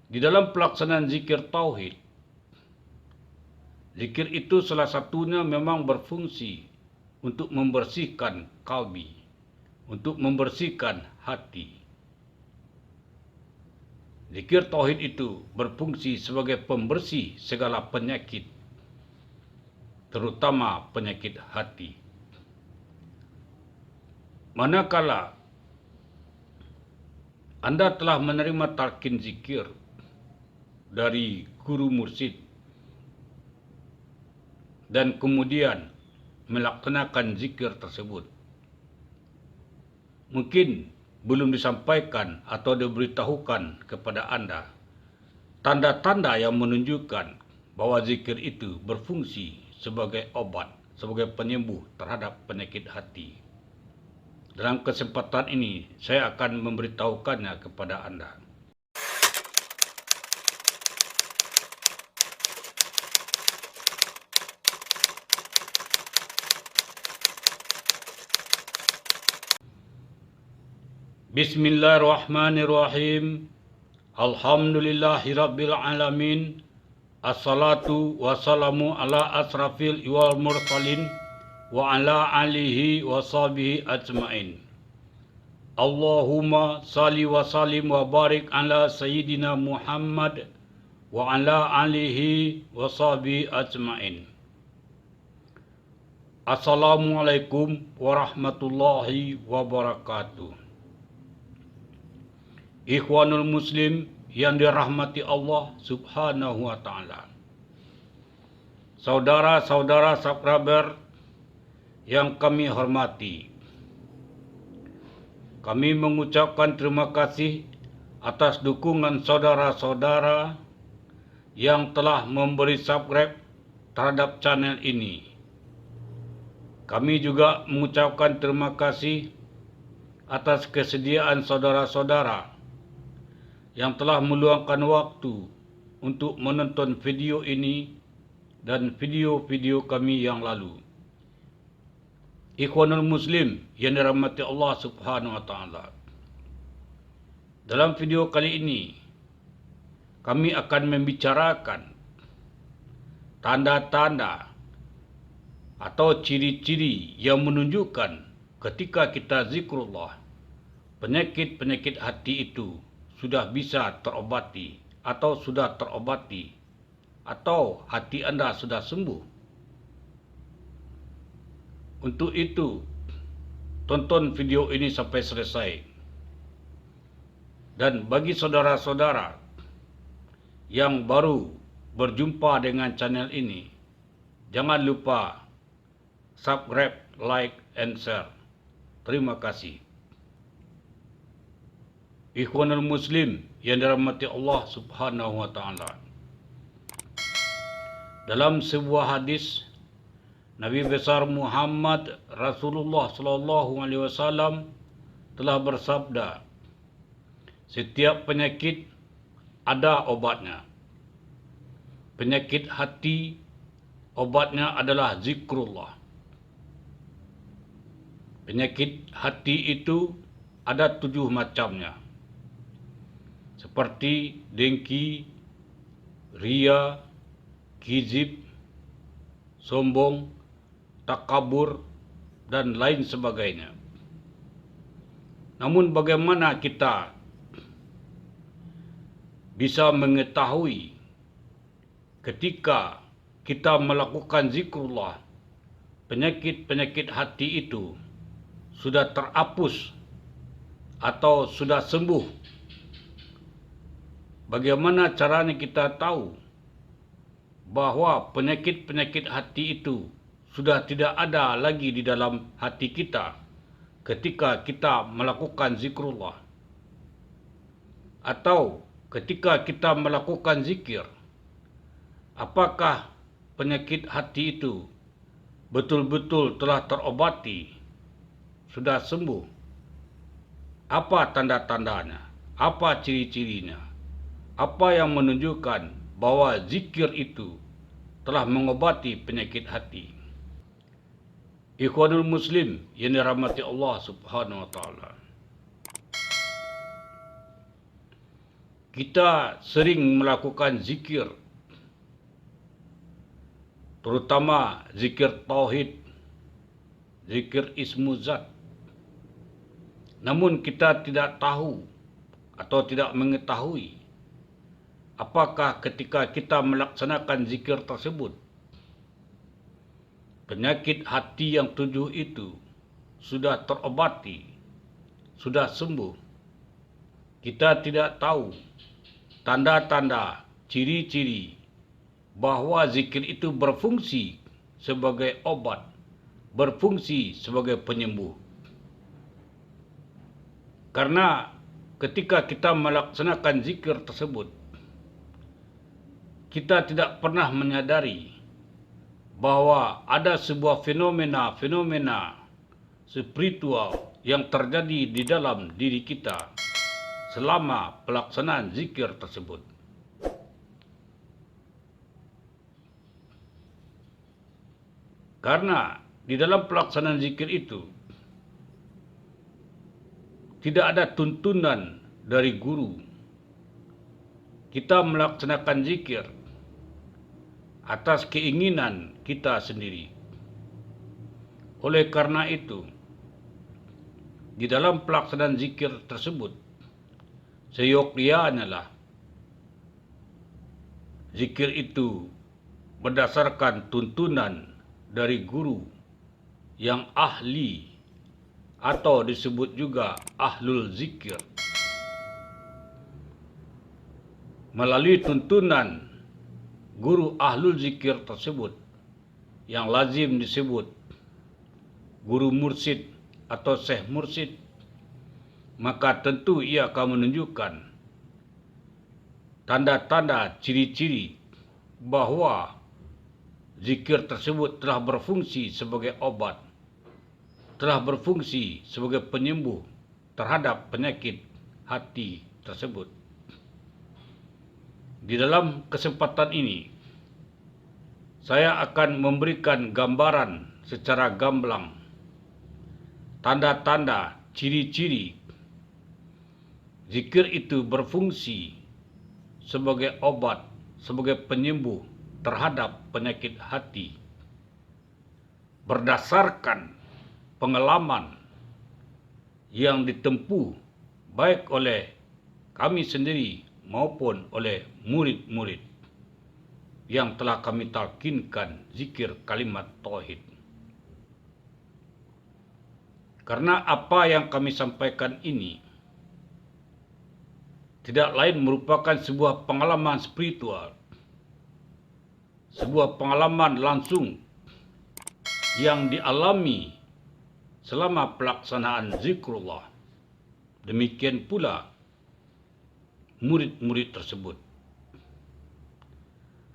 Di dalam pelaksanaan zikir tauhid, zikir itu salah satunya memang berfungsi untuk membersihkan kalbi, untuk membersihkan hati. Zikir tauhid itu berfungsi sebagai pembersih segala penyakit, terutama penyakit hati. Manakala Anda telah menerima talqin zikir dari guru mursyid dan kemudian melaksanakan zikir tersebut, mungkin belum disampaikan atau diberitahukan kepada Anda tanda-tanda yang menunjukkan bahwa zikir itu berfungsi sebagai obat, sebagai penyembuh terhadap penyakit hati. Dalam kesempatan ini, saya akan memberitahukannya kepada Anda. Bismillahirrahmanirrahim. Alhamdulillahirabbil alamin. Assalatu wassalamu ala asrafil wal mursalin wa ala alihi wa sahbihi ajmain. Allahumma salli wa sallim wa barik ala sayyidina Muhammad wa ala alihi wa sahbihi ajmain. Assalamualaikum warahmatullahi wabarakatuh. Ikhwanul Muslim yang dirahmati Allah Subhanahu wa Ta'ala. Saudara-saudara subscriber yang kami hormati, kami mengucapkan terima kasih atas dukungan saudara-saudara yang telah memberi subscribe terhadap channel ini. Kami juga mengucapkan terima kasih atas kesediaan saudara-saudara yang telah meluangkan waktu untuk menonton video ini dan video-video kami yang lalu. Ikhwanul Muslim yang dirahmati Allah Subhanahu wa Ta'ala. Dalam video kali ini, kami akan membicarakan tanda-tanda atau ciri-ciri yang menunjukkan ketika kita zikrullah, penyakit-penyakit hati itu sudah bisa terobati atau sudah terobati atau hati Anda sudah sembuh. Untuk itu, tonton video ini sampai selesai. Dan bagi saudara-saudara yang baru berjumpa dengan channel ini, jangan lupa subscribe, like, and share. Terima kasih. Ikhwanul Muslim yang dirahmati Allah Subhanahu wa Ta'ala. Dalam sebuah hadis, Nabi besar Muhammad Rasulullah sallallahu alaihi wasallam telah bersabda, setiap penyakit ada obatnya. Penyakit hati obatnya adalah zikrullah. Penyakit hati itu ada 7 macamnya. Seperti dengki, ria, kizib, sombong, takabur, dan lain sebagainya. Namun bagaimana kita bisa mengetahui ketika kita melakukan zikrullah, penyakit-penyakit hati itu sudah terhapus atau sudah sembuh? Bagaimana caranya kita tahu bahwa penyakit-penyakit hati itu sudah tidak ada lagi di dalam hati kita ketika kita melakukan zikrullah? Atau ketika kita melakukan zikir, apakah penyakit hati itu betul-betul telah terobati, sudah sembuh? Apa tanda-tandanya? Apa ciri-cirinya? Apa yang menunjukkan bahwa zikir itu telah mengobati penyakit hati? Ikhwanul Muslim yang dirahmati Allah Subhanahu wa Ta'ala. kita sering melakukan zikir, terutama zikir tauhid, zikir ismu zat. Namun kita tidak tahu atau tidak mengetahui apakah ketika kita melaksanakan zikir tersebut, penyakit hati yang 7 itu sudah terobati, sudah sembuh. Kita tidak tahu tanda-tanda, ciri-ciri bahwa zikir itu berfungsi sebagai obat, berfungsi sebagai penyembuh. Karena ketika kita melaksanakan zikir tersebut, kita tidak pernah menyadari bahwa ada sebuah fenomena spiritual yang terjadi di dalam diri kita selama pelaksanaan zikir tersebut. Karena di dalam pelaksanaan zikir itu tidak ada tuntunan dari guru. Kita melaksanakan zikir atas keinginan kita sendiri. Oleh karena itu, di dalam pelaksanaan zikir tersebut, seyogyanya lah zikir itu berdasarkan tuntunan dari guru yang ahli atau disebut juga ahlul zikir. Melalui tuntunan guru ahlul zikir tersebut yang lazim disebut guru mursyid atau syekh mursyid, maka tentu ia akan menunjukkan tanda-tanda, ciri-ciri bahwa zikir tersebut telah berfungsi sebagai obat, telah berfungsi sebagai penyembuh terhadap penyakit hati tersebut. Di dalam kesempatan ini, saya akan memberikan gambaran secara gamblang tanda-tanda, ciri-ciri zikir itu berfungsi sebagai obat, sebagai penyembuh terhadap penyakit hati berdasarkan pengalaman yang ditempuh baik oleh kami sendiri maupun oleh murid-murid yang telah kami talkinkan zikir kalimat tauhid. Karena apa yang kami sampaikan ini tidak lain merupakan sebuah pengalaman spiritual, sebuah pengalaman langsung yang dialami selama pelaksanaan zikrullah. Demikian pula murid-murid tersebut.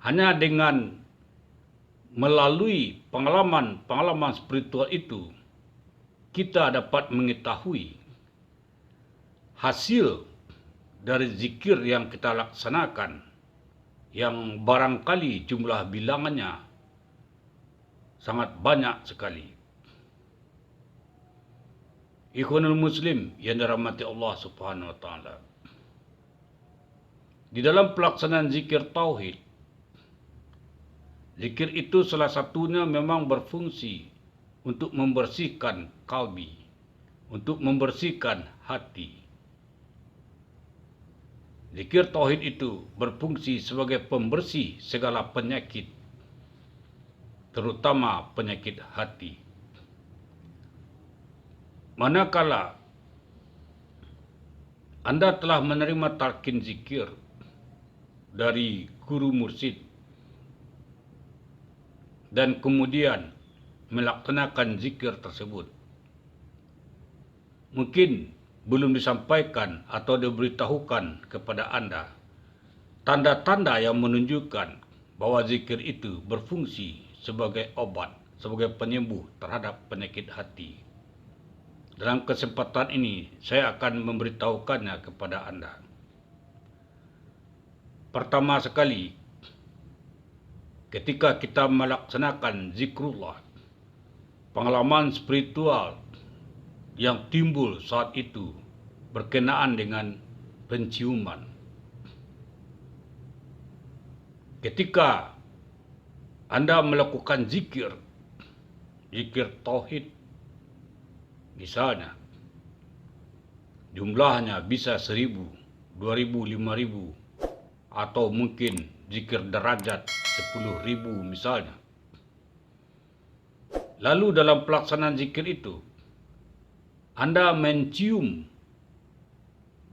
Hanya dengan melalui pengalaman spiritual itu, kita dapat mengetahui hasil dari zikir yang kita laksanakan, yang barangkali jumlah bilangannya sangat banyak sekali. Ikhwanul Muslim yang dirahmati Allah Subhanahu wa taala. Di dalam pelaksanaan zikir tauhid, zikir itu salah satunya memang berfungsi untuk membersihkan kalbi, untuk membersihkan hati. Zikir tauhid itu berfungsi sebagai pembersih segala penyakit, terutama penyakit hati. Manakala Anda telah menerima talqin zikir dari guru mursyid dan kemudian melaksanakan zikir tersebut, mungkin belum disampaikan atau diberitahukan kepada Anda tanda-tanda yang menunjukkan bahwa zikir itu berfungsi sebagai obat, sebagai penyembuh terhadap penyakit hati. Dalam kesempatan ini, saya akan memberitahukannya kepada Anda. Pertama sekali, ketika kita melaksanakan zikrullah, pengalaman spiritual yang timbul saat itu berkenaan dengan penciuman. ketika Anda melakukan zikir tauhid, misalnya jumlahnya bisa 1.000, 2.000, 5.000, atau mungkin zikir derajat 10.000 misalnya. Lalu dalam pelaksanaan zikir itu, Anda mencium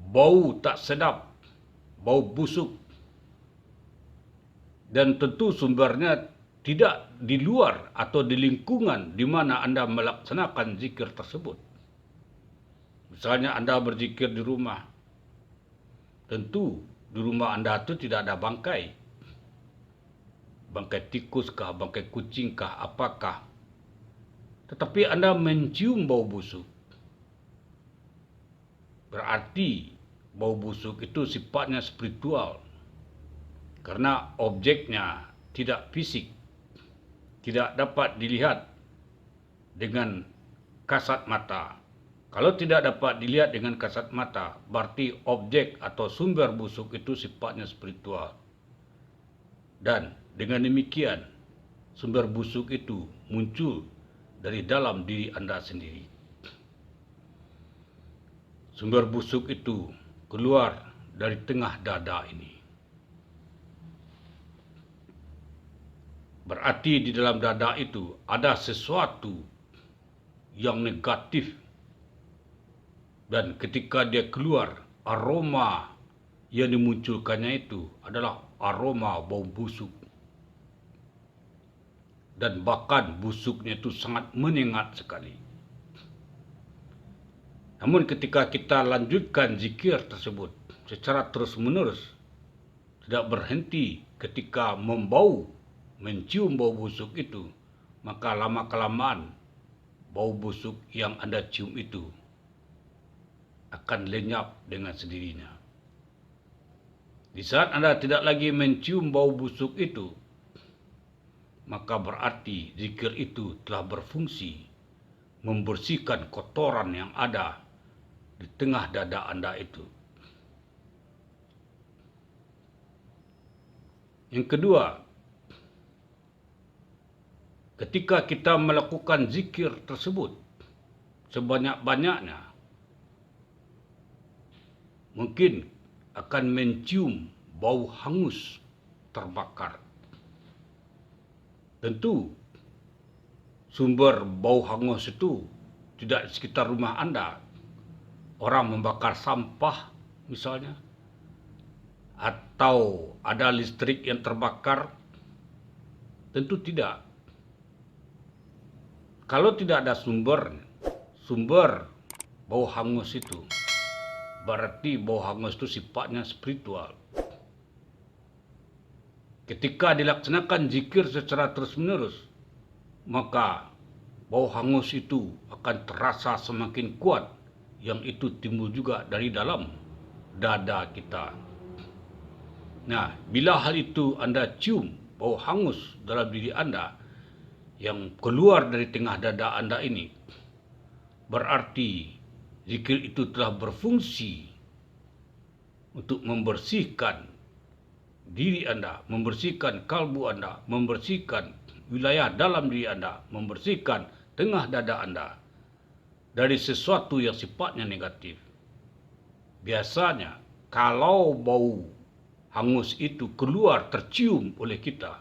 bau tak sedap, bau busuk, dan tentu sumbernya tidak di luar atau di lingkungan di mana Anda melaksanakan zikir tersebut. Misalnya Anda berzikir di rumah, tentu di rumah Anda itu tidak ada bangkai. Bangkai tikus kah, bangkai kucing kah, apakah. Tetapi Anda mencium bau busuk. Berarti bau busuk itu sifatnya spiritual. Karena objeknya tidak fisik. Tidak dapat dilihat dengan kasat mata. Kalau tidak dapat dilihat dengan kasat mata, berarti objek atau sumber busuk itu sifatnya spiritual. Dan dengan demikian, sumber busuk itu muncul dari dalam diri Anda sendiri. Sumber busuk itu keluar dari tengah dada ini. Berarti di dalam dada itu ada sesuatu yang negatif. Dan ketika dia keluar, aroma yang dimunculkannya itu adalah aroma bau busuk. Dan bahkan busuknya itu sangat menyengat sekali. Namun ketika kita lanjutkan zikir tersebut secara terus-menerus, tidak berhenti ketika mencium bau busuk itu, maka lama-kelamaan bau busuk yang Anda cium itu akan lenyap dengan sendirinya. Di saat Anda tidak lagi mencium bau busuk itu, maka berarti zikir itu telah berfungsi membersihkan kotoran yang ada di tengah dada Anda itu. Yang kedua, ketika kita melakukan zikir tersebut sebanyak-banyaknya, mungkin akan mencium bau hangus terbakar. Tentu sumber bau hangus itu tidak di sekitar rumah Anda. Orang membakar sampah misalnya, atau ada listrik yang terbakar, tentu tidak. Kalau tidak ada sumber bau hangus itu, berarti bau hangus itu sifatnya spiritual. Ketika dilaksanakan zikir secara terus-menerus, maka bau hangus itu akan terasa semakin kuat, yang itu timbul juga dari dalam dada kita. Nah, bila hal itu Anda cium bau hangus dalam diri Anda yang keluar dari tengah dada Anda ini, berarti zikir itu telah berfungsi untuk membersihkan diri Anda, membersihkan kalbu Anda, membersihkan wilayah dalam diri Anda, membersihkan tengah dada Anda dari sesuatu yang sifatnya negatif. Biasanya kalau bau hangus itu keluar tercium oleh kita,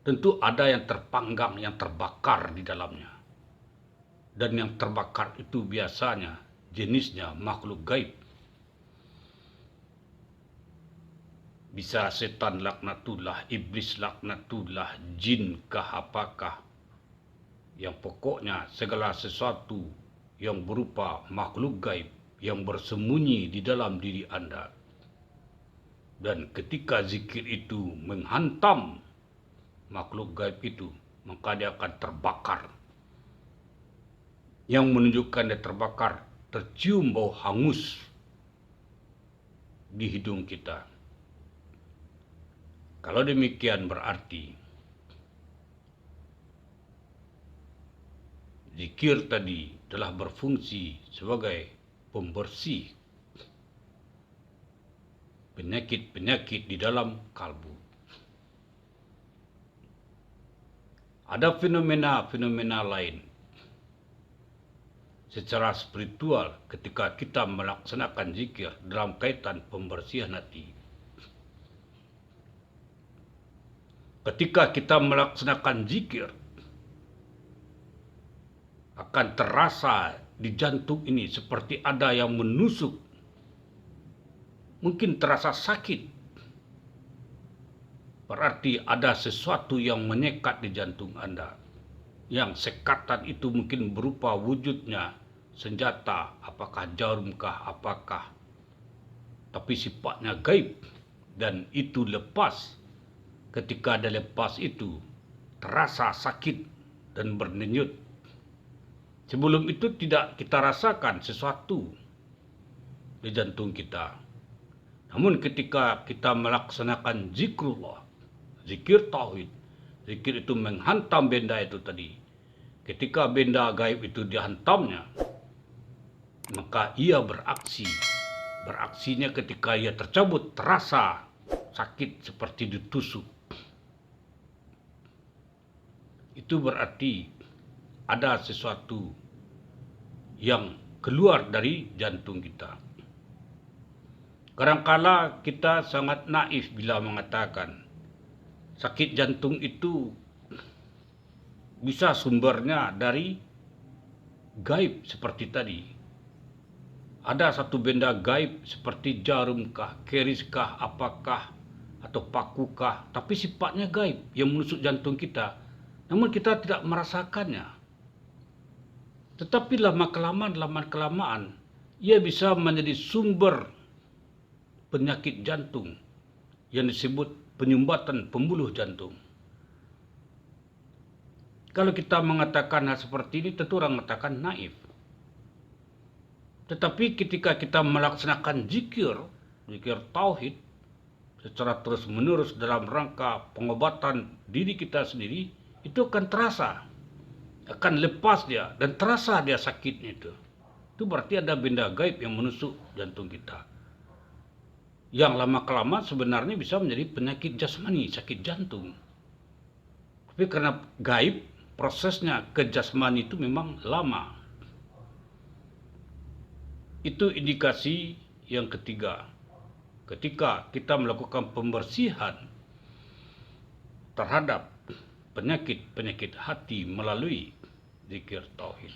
tentu ada yang terpanggang, yang terbakar di dalamnya. Dan yang terbakar itu biasanya jenisnya makhluk gaib. Bisa setan laknatullah, iblis laknatullah, jin kah apakah. Yang pokoknya segala sesuatu yang berupa makhluk gaib yang bersembunyi di dalam diri Anda. Dan ketika zikir itu menghantam makhluk gaib itu, maka dia akan terbakar. Yang menunjukkan dia terbakar, tercium bau hangus di hidung kita. Kalau demikian berarti zikir tadi telah berfungsi sebagai pembersih penyakit-penyakit di dalam kalbu. Ada fenomena-fenomena lain secara spiritual ketika kita melaksanakan zikir dalam kaitan pembersihan hati. Ketika kita melaksanakan zikir, akan terasa di jantung ini seperti ada yang menusuk. Mungkin terasa sakit. Berarti ada sesuatu yang menyekat di jantung Anda. Yang sekatan itu mungkin berupa wujudnya senjata, apakah jarumkah, apakah. Tapi sifatnya gaib. Dan itu lepas. Ketika ada lepas itu, terasa sakit dan berdenyut. Sebelum itu tidak kita rasakan sesuatu di jantung kita. Namun ketika kita melaksanakan zikrullah, zikir tauhid, zikir itu menghantam benda itu tadi. Ketika benda gaib itu dihantamnya, maka ia beraksi. Beraksinya ketika ia tercabut, terasa sakit seperti ditusuk. Itu berarti ada sesuatu yang keluar dari jantung kita. Kadangkala kita sangat naif bila mengatakan sakit jantung itu bisa sumbernya dari gaib seperti tadi. Ada satu benda gaib seperti jarumkah, keriskah, apakah, atau pakukah, tapi sifatnya gaib yang menusuk jantung kita. Namun kita tidak merasakannya. Tetapi lama-kelamaan, ia bisa menjadi sumber penyakit jantung yang disebut penyumbatan pembuluh jantung. Kalau kita mengatakan hal seperti ini, tentu orang mengatakan naif. Tetapi ketika kita melaksanakan zikir tauhid secara terus-menerus dalam rangka pengobatan diri kita sendiri, itu akan terasa, akan lepas dia dan terasa dia sakitnya itu. Itu berarti ada benda gaib yang menusuk jantung kita. Yang lama-kelamaan sebenarnya bisa menjadi penyakit jasmani, sakit jantung. Tapi karena gaib, prosesnya ke jasmani itu memang lama. Itu indikasi yang ketiga. Ketika kita melakukan pembersihan terhadap penyakit-penyakit hati melalui zikir tauhid.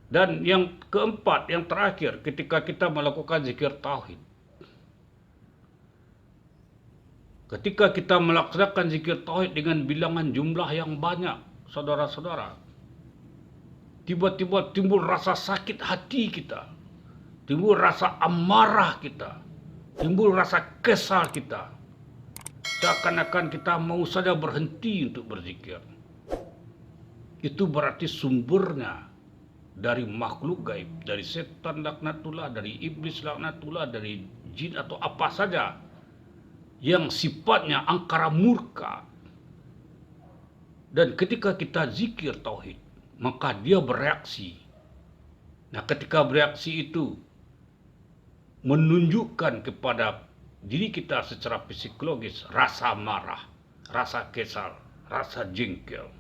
Dan yang keempat, yang terakhir, ketika kita melakukan zikir tauhid. Ketika kita melaksanakan zikir tauhid dengan bilangan jumlah yang banyak, saudara-saudara, tiba-tiba timbul rasa sakit hati kita, timbul rasa amarah kita, timbul rasa kesal kita. Seakan-akan kita mau saja berhenti untuk berzikir. Itu berarti sumbernya dari makhluk gaib, dari setan laknatullah, dari iblis laknatullah, dari jin atau apa saja yang sifatnya angkara murka. Dan ketika kita zikir tauhid, maka dia bereaksi. Nah, ketika bereaksi itu menunjukkan kepada diri kita secara psikologis rasa marah, rasa kesal, rasa jengkel.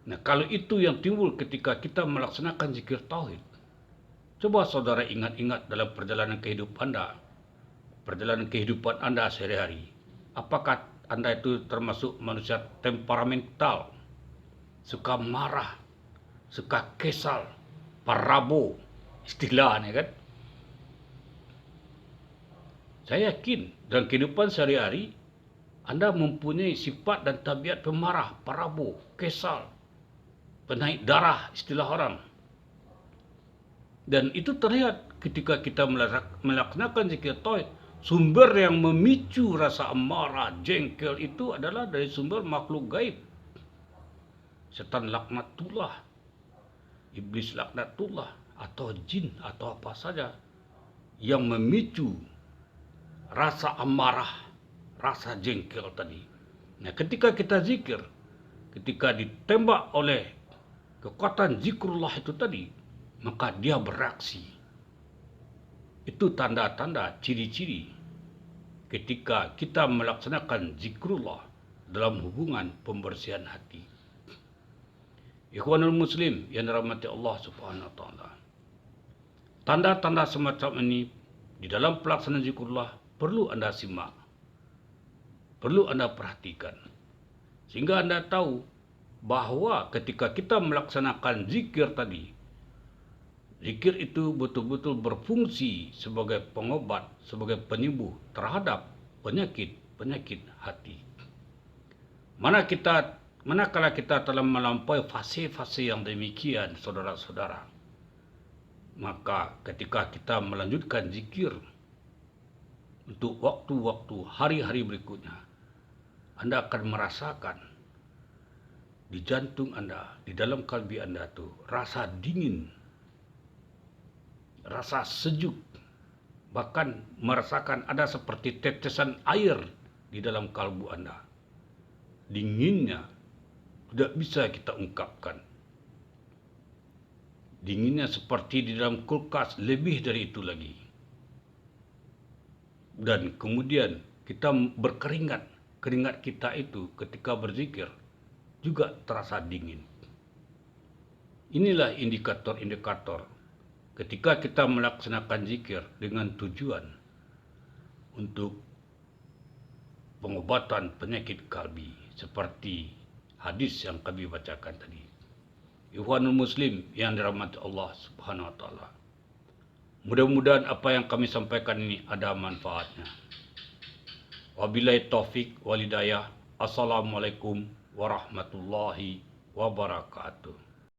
Nah, kalau itu yang timbul ketika kita melaksanakan zikir tauhid, coba saudara ingat-ingat dalam perjalanan kehidupan Anda sehari-hari. Apakah Anda itu termasuk manusia temperamental, suka marah, suka kesal, parabo, istilahnya kan? Saya yakin dalam kehidupan sehari-hari Anda mempunyai sifat dan tabiat pemarah, parabo, kesal, penaik darah, istilah orang. Dan itu terlihat ketika kita melaksanakan zikir tauhid. Sumber yang memicu rasa amarah, jengkel itu adalah dari sumber makhluk gaib. Setan laknatullah, iblis laknatullah, atau jin atau apa saja yang memicu rasa amarah, rasa jengkel tadi. Nah, ketika kita zikir, ketika ditembak oleh kekuatan zikrullah itu tadi, maka dia bereaksi. Itu tanda-tanda, ciri-ciri ketika kita melaksanakan zikrullah dalam hubungan pembersihan hati. Ikhwanul Muslim yang dirahmati Allah Subhanahu wa taala. Tanda-tanda semacam ini di dalam pelaksanaan zikrullah perlu Anda simak, perlu Anda perhatikan, sehingga Anda tahu bahwa ketika kita melaksanakan zikir tadi, zikir itu betul-betul berfungsi sebagai pengobat, sebagai penyembuh terhadap penyakit hati. Manakala kita telah melampaui fase-fase yang demikian, saudara-saudara, maka ketika kita melanjutkan zikir untuk waktu-waktu hari-hari berikutnya, Anda akan merasakan di jantung Anda, di dalam kalbi Anda tuh rasa dingin, rasa sejuk, bahkan merasakan ada seperti tetesan air di dalam kalbu Anda. Dinginnya tidak bisa kita ungkapkan. Dinginnya seperti di dalam kulkas, lebih dari itu lagi. Dan kemudian kita berkeringat. Keringat kita itu ketika berzikir juga terasa dingin. Inilah indikator-indikator ketika kita melaksanakan zikir dengan tujuan untuk pengobatan penyakit kalbi, seperti hadis yang kami bacakan tadi. Ikhwanul Muslim yang dirahmati Allah Subhanahu wa taala. Mudah-mudahan apa yang kami sampaikan ini ada manfaatnya. Wabillahi taufik wal hidayah. Assalamualaikum warahmatullahi wabarakatuh.